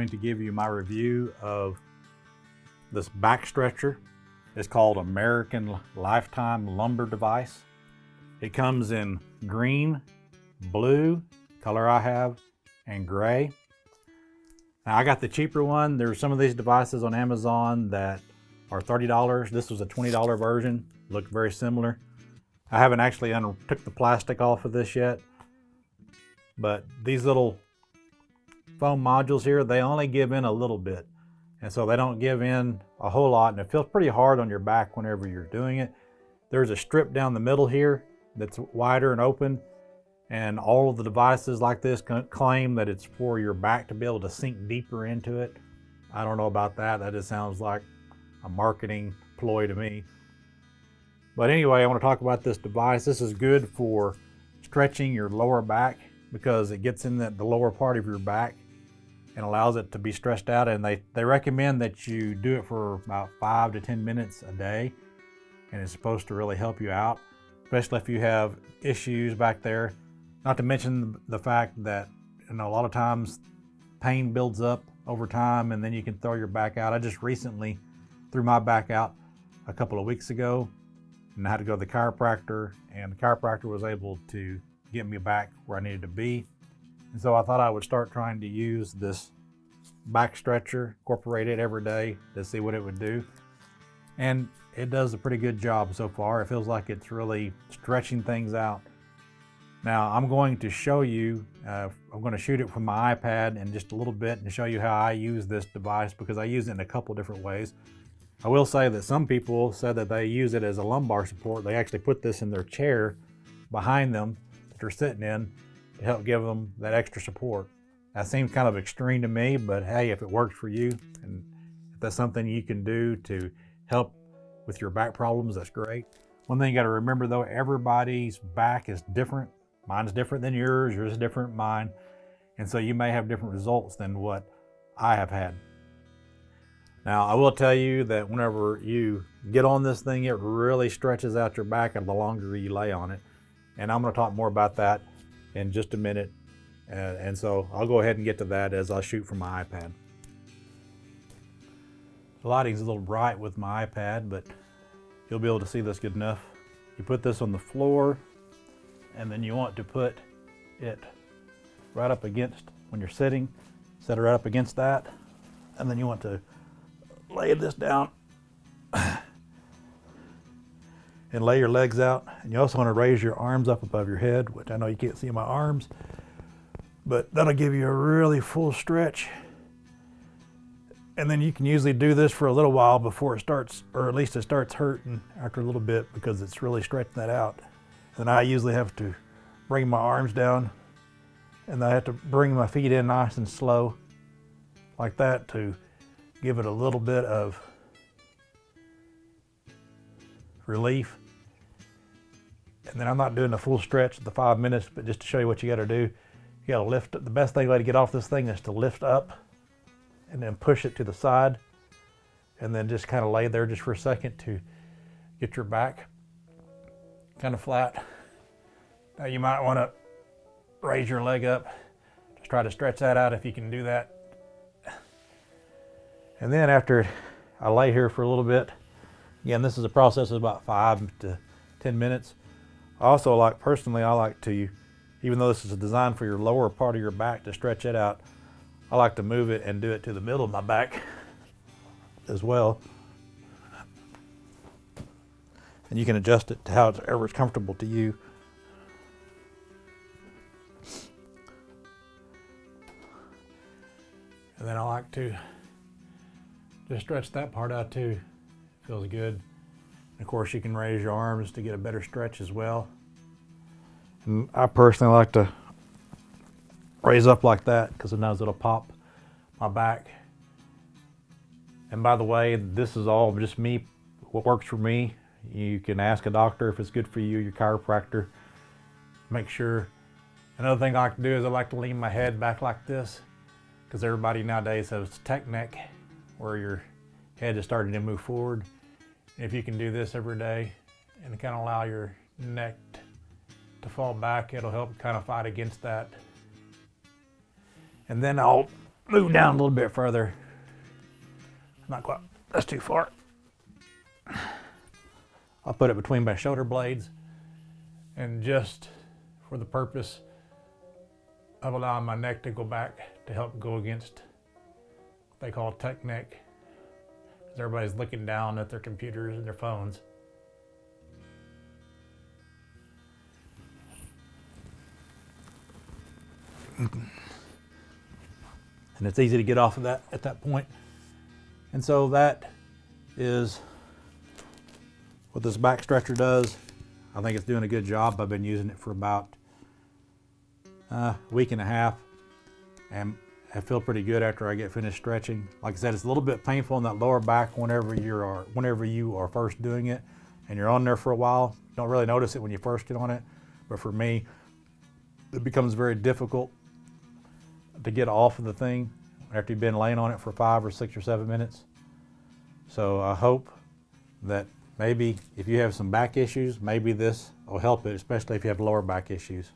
going to give you my review of this back stretcher. It's called American Lifetime Lumbar Device. It comes in green, blue, color I have, and gray. Now I got the cheaper one. There's some of these devices on Amazon that are $30. This was a $20 version. Looked very similar. I haven't actually took the plastic off of this yet, but these little foam modules here, they only give in a little bit. And so they don't give in a whole lot, and it feels pretty hard on your back whenever you're doing it. There's a strip down the middle here that's wider and open, and all of the devices like this claim that it's for your back to be able to sink deeper into it. I don't know about that. That just sounds like a marketing ploy to me. But anyway, I want to talk about this device. This is good for stretching your lower back because it gets in the lower part of your back and allows it to be stretched out. And they recommend that you do it for about 5 to 10 minutes a day. And it's supposed to really help you out, especially if you have issues back there. Not to mention the fact that, a lot of times pain builds up over time and then you can throw your back out. I just recently threw my back out a couple of weeks ago and I had to go to the chiropractor, and the chiropractor was able to get me back where I needed to be. And so I thought I would start trying to use this back stretcher, incorporate it every day to see what it would do. And it does a pretty good job so far. It feels like it's really stretching things out. Now I'm going to show you, I'm going to shoot it from my iPad in just a little bit and show you how I use this device, because I use it in a couple different ways. I will say that some people said that they use it as a lumbar support. They actually put this in their chair behind them that they're sitting in to help give them that extra support. That seems kind of extreme to me, but hey, if it works for you and if that's something you can do to help with your back problems, that's great. One thing you got to remember though, everybody's back is different. Mine's different than yours is different than mine. And so you may have different results than what I have had. Now, I will tell you that whenever you get on this thing, it really stretches out your back and the longer you lay on it. And I'm going to talk more about that in just a minute. And so I'll go ahead and get to that as I shoot from my iPad. The lighting's a little bright with my iPad, but you'll be able to see this good enough. You put this on the floor, and then you want to put it right up against, when you're sitting, set it right up against that. And then you want to lay this down and lay your legs out. And you also want to raise your arms up above your head, which I know you can't see my arms, but that'll give you a really full stretch. And then you can usually do this for a little while before it starts, or at least it starts hurting after a little bit, because it's really stretching that out. And I usually have to bring my arms down, and I have to bring my feet in nice and slow like that to give it a little bit of relief. And then I'm not doing the full stretch at the 5 minutes, but just to show you what you got to do, you got to lift. The best thing to get off this thing is to lift up and then push it to the side, and then just kind of lay there just for a second to get your back kind of flat. Now you might want to raise your leg up. Just try to stretch that out if you can do that. And then after I lay here for a little bit, again, this is a process of about 5 to 10 minutes. I also personally, I like to, even though this is designed for your lower part of your back to stretch it out, I like to move it and do it to the middle of my back as well. And you can adjust it to however it's comfortable to you. And then I like to just stretch that part out too. Feels good. And of course, you can raise your arms to get a better stretch as well. And I personally like to raise up like that because sometimes it'll pop my back. And by the way, this is all just me, what works for me. You can ask a doctor if it's good for you, your chiropractor. Make sure. Another thing I like to do is I like to lean my head back like this, because everybody nowadays has tech neck, where your head is starting to move forward. And if you can do this every day and kind of allow your neck to fall back, it'll help kind of fight against that. And then I'll move down a little bit further. Not quite, that's too far. I'll put it between my shoulder blades, and just for the purpose of allowing my neck to go back to help go against what they call tuck neck, as everybody's looking down at their computers and their phones. And it's easy to get off of that at that point. And so that is what this back stretcher does. I think it's doing a good job. I've been using it for about a week and a half, and I feel pretty good after I get finished stretching. Like I said, it's a little bit painful in that lower back whenever you are first doing it and you're on there for a while. Don't really notice it when you first get on it, but for me, it becomes very difficult to get off of the thing after you've been laying on it for 5 or 6 or 7 minutes. So I hope that maybe if you have some back issues, maybe this will help it, especially if you have lower back issues.